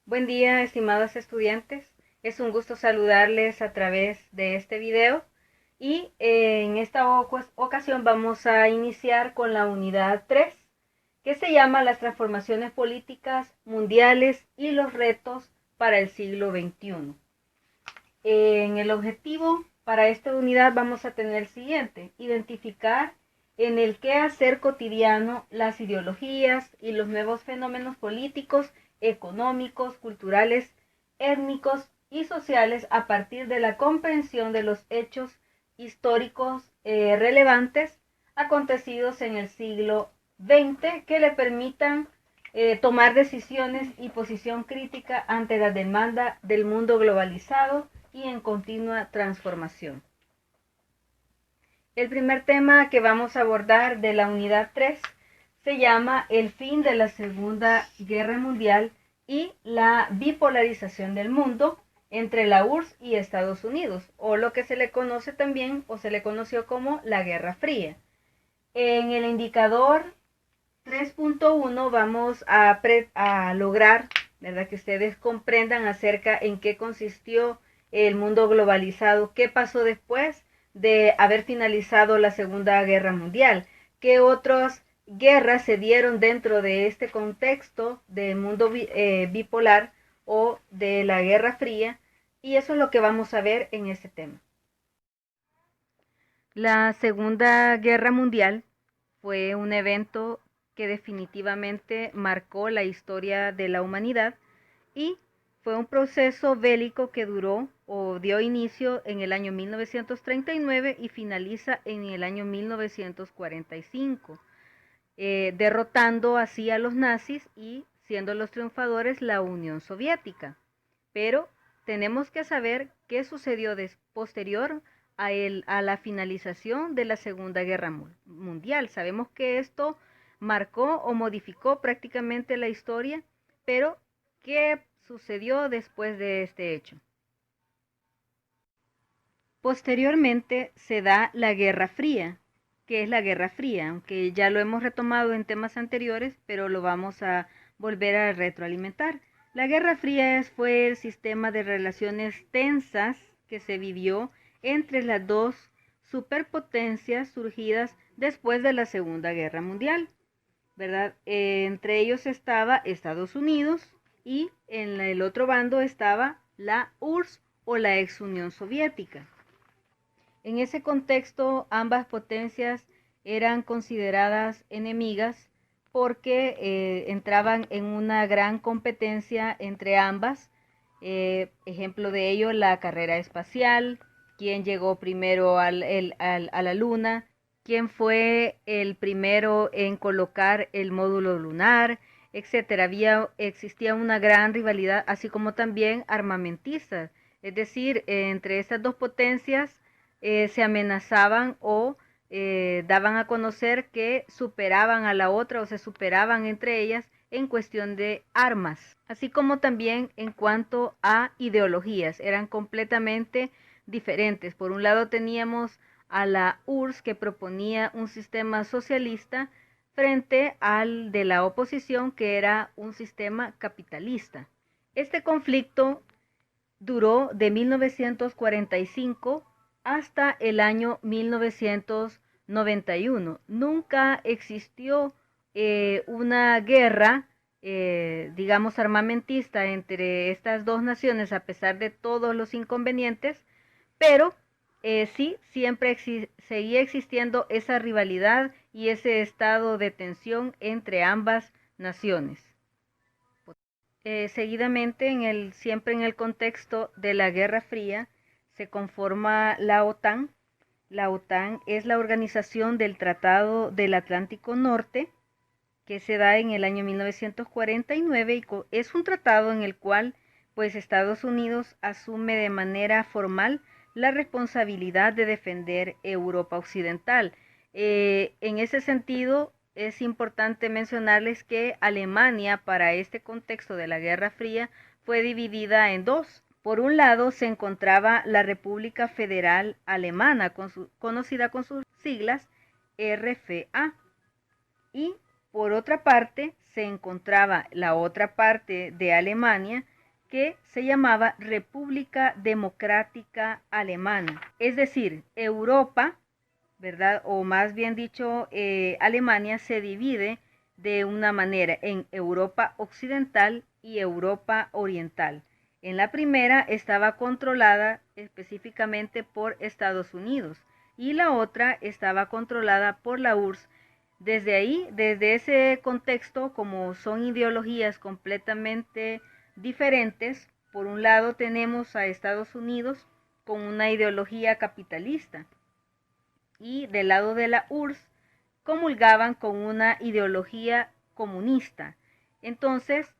Buen día, estimados estudiantes. Es un gusto saludarles a través de este video y en esta ocasión vamos a iniciar con la unidad 3, que se llama Las transformaciones políticas mundiales y los retos para el siglo XXI. En el objetivo para esta unidad vamos a tener el siguiente: identificar en el quehacer cotidiano las ideologías y los nuevos fenómenos políticos, económicos, culturales, étnicos y sociales a partir de la comprensión de los hechos históricos relevantes acontecidos en el siglo XX que le permitan tomar decisiones y posición crítica ante la demanda del mundo globalizado y en continua transformación. El primer tema que vamos a abordar de la unidad 3 se llama el fin de la Segunda Guerra Mundial y la bipolarización del mundo entre la URSS y Estados Unidos, o lo que se le conoce también o se le conoció como la Guerra Fría. En el indicador 3.1 vamos a lograr, ¿verdad?, que ustedes comprendan acerca en qué consistió el mundo globalizado, qué pasó después de haber finalizado la Segunda Guerra Mundial, qué otras guerras se dieron dentro de este contexto del mundo bipolar o de la Guerra Fría, y eso es lo que vamos a ver en este tema. La Segunda Guerra Mundial fue un evento que definitivamente marcó la historia de la humanidad y fue un proceso bélico que duró o dio inicio en el año 1939 y finaliza en el año 1945, derrotando así a los nazis y siendo los triunfadores la Unión Soviética. Pero tenemos que saber qué sucedió posterior a la finalización de la Segunda Guerra Mundial. Sabemos que esto marcó o modificó prácticamente la historia, pero ¿qué sucedió después de este hecho? Posteriormente se da la Guerra Fría. ¿Qué es la Guerra Fría? Aunque ya lo hemos retomado en temas anteriores, pero lo vamos a volver a retroalimentar. La Guerra Fría fue el sistema de relaciones tensas que se vivió entre las dos superpotencias surgidas después de la Segunda Guerra Mundial, ¿verdad? Entre ellos estaba Estados Unidos y en el otro bando estaba la URSS o la ex Unión Soviética. En ese contexto, ambas potencias eran consideradas enemigas porque entraban en una gran competencia entre ambas. Ejemplo de ello, la carrera espacial, quién llegó primero a la Luna, quién fue el primero en colocar el módulo lunar, etcétera. Existía una gran rivalidad, así como también armamentista. Es decir, entre estas dos potencias se amenazaban o daban a conocer que superaban a la otra o se superaban entre ellas en cuestión de armas, así como también en cuanto a ideologías, eran completamente diferentes. Por un lado teníamos a la URSS, que proponía un sistema socialista, frente al de la oposición, que era un sistema capitalista. Este conflicto duró de 1945 hasta el año 1991. Nunca existió una guerra, digamos, armamentista entre estas dos naciones, a pesar de todos los inconvenientes, pero sí, siempre seguía existiendo esa rivalidad y ese estado de tensión entre ambas naciones. Seguidamente, siempre en el contexto de la Guerra Fría, se conforma la OTAN. La OTAN es la organización del Tratado del Atlántico Norte, que se da en el año 1949 y es un tratado en el cual pues Estados Unidos asume de manera formal la responsabilidad de defender Europa Occidental. En ese sentido, es importante mencionarles que Alemania, para este contexto de la Guerra Fría, fue dividida en dos. Por un lado se encontraba la República Federal Alemana, conocida con sus siglas RFA, y Por otra parte, se encontraba la otra parte de Alemania que se llamaba República Democrática Alemana. Es decir, Europa, ¿verdad? O más bien dicho, Alemania se divide de una manera en Europa Occidental y Europa Oriental. En la primera estaba controlada específicamente por Estados Unidos y la otra estaba controlada por la URSS. Desde ahí, desde ese contexto, como son ideologías completamente diferentes, por un lado tenemos a Estados Unidos con una ideología capitalista y del lado de la URSS comulgaban con una ideología comunista. Entonces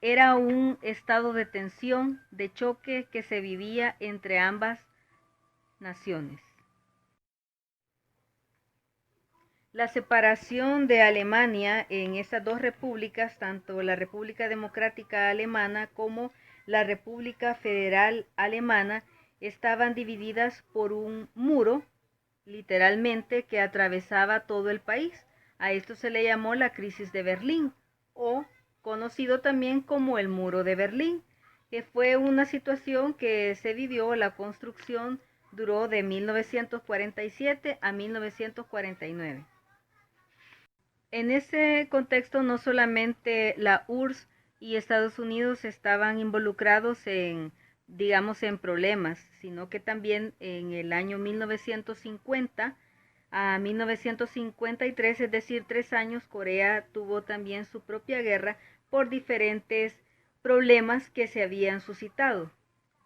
era un estado de tensión, de choque que se vivía entre ambas naciones. La separación de Alemania en estas dos repúblicas, tanto la República Democrática Alemana como la República Federal Alemana, estaban divididas por un muro, literalmente, que atravesaba todo el país. A esto se le llamó la crisis de Berlín, o conocido también como el muro de Berlín, que fue una situación que se vivió, la construcción duró de 1947 a 1949. En ese contexto no solamente la URSS y Estados Unidos estaban involucrados en, digamos, en problemas, sino que también en el año 1950 a 1953, es decir, 3 años, Corea tuvo también su propia guerra por diferentes problemas que se habían suscitado.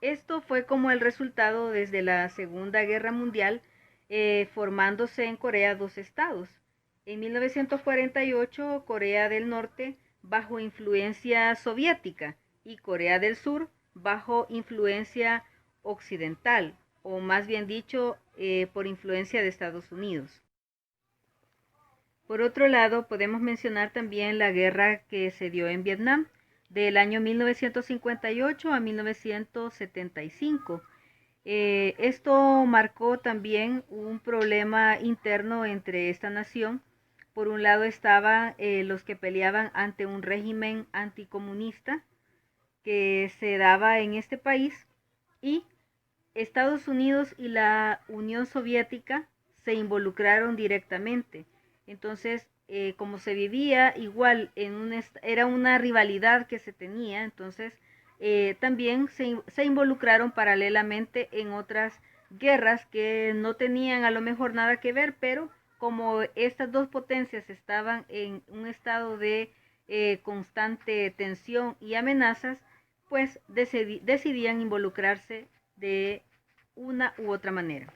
Esto fue como el resultado desde la Segunda Guerra Mundial, formándose en Corea dos estados. En 1948, Corea del Norte bajo influencia soviética y Corea del Sur bajo influencia occidental, o más bien dicho, por influencia de Estados Unidos. Por otro lado, podemos mencionar también la guerra que se dio en Vietnam del año 1958 a 1975. Esto marcó también un problema interno entre esta nación. Por un lado estaban los que peleaban ante un régimen anticomunista que se daba en este país, y Estados Unidos y la Unión Soviética se involucraron directamente. Entonces, como se vivía igual, era una rivalidad que se tenía, entonces también se involucraron paralelamente en otras guerras que no tenían a lo mejor nada que ver, pero como estas dos potencias estaban en un estado de constante tensión y amenazas, pues decidían involucrarse de una u otra manera.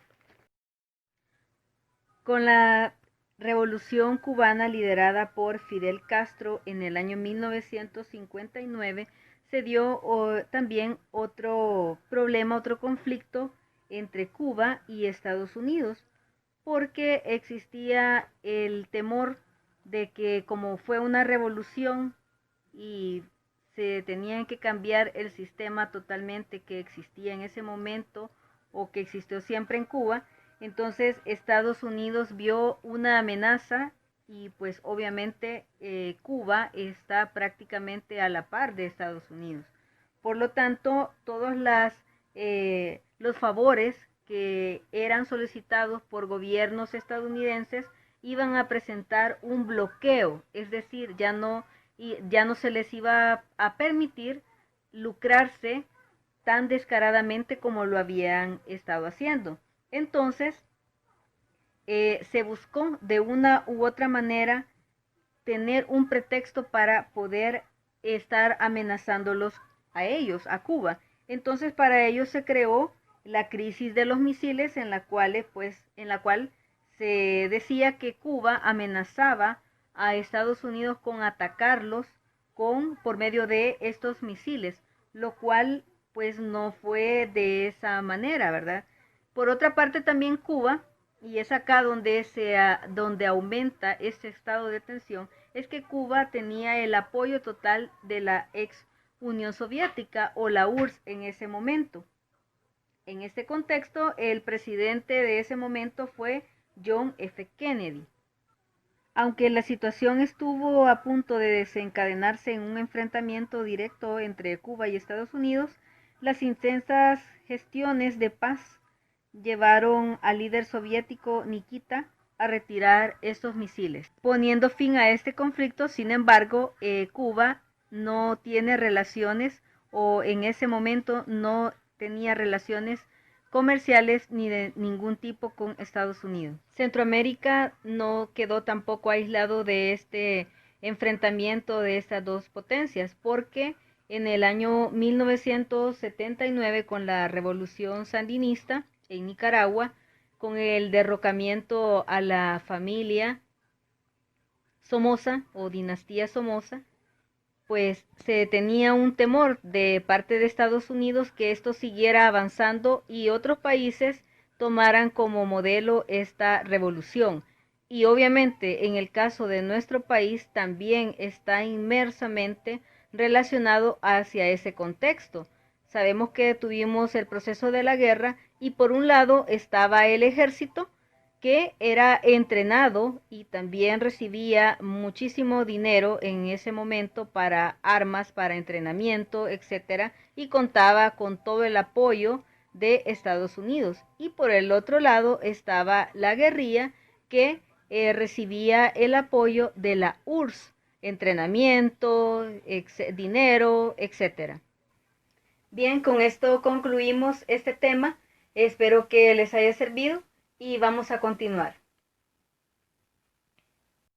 Con la revolución cubana liderada por Fidel Castro en el año 1959, se dio también otro problema, otro conflicto entre Cuba y Estados Unidos, porque existía el temor de que como fue una revolución y se tenían que cambiar el sistema totalmente que existía en ese momento o que existió siempre en Cuba, entonces Estados Unidos vio una amenaza y pues obviamente Cuba está prácticamente a la par de Estados Unidos. Por lo tanto, todos los favores que eran solicitados por gobiernos estadounidenses iban a presentar un bloqueo, es decir, ya no se les iba a permitir lucrarse tan descaradamente como lo habían estado haciendo. Entonces, se buscó de una u otra manera tener un pretexto para poder estar amenazándolos a ellos, a Cuba. Entonces, para ello se creó la crisis de los misiles, en la cual se decía que Cuba amenazaba a Estados Unidos con atacarlos por medio de estos misiles, lo cual pues no fue de esa manera, ¿verdad? Por otra parte también Cuba, y es acá donde aumenta este estado de tensión, es que Cuba tenía el apoyo total de la ex Unión Soviética o la URSS en ese momento. En este contexto, el presidente de ese momento fue John F. Kennedy. Aunque la situación estuvo a punto de desencadenarse en un enfrentamiento directo entre Cuba y Estados Unidos, las intensas gestiones de paz llevaron al líder soviético Nikita a retirar estos misiles, poniendo fin a este conflicto. Sin embargo, Cuba no tiene relaciones, o en ese momento no tenía relaciones comerciales ni de ningún tipo con Estados Unidos. Centroamérica no quedó tampoco aislado de este enfrentamiento de estas dos potencias, porque en el año 1979, con la revolución sandinista en Nicaragua, con el derrocamiento a la familia Somoza o dinastía Somoza, pues se tenía un temor de parte de Estados Unidos que esto siguiera avanzando y otros países tomaran como modelo esta revolución. Y obviamente en el caso de nuestro país también está inmersamente relacionado hacia ese contexto. Sabemos que tuvimos el proceso de la guerra y por un lado estaba el ejército, que era entrenado y también recibía muchísimo dinero en ese momento para armas, para entrenamiento, etcétera, y contaba con todo el apoyo de Estados Unidos. Y por el otro lado estaba la guerrilla, que recibía el apoyo de la URSS, entrenamiento, dinero, etcétera. Bien, con esto concluimos este tema. Espero que les haya servido y vamos a continuar.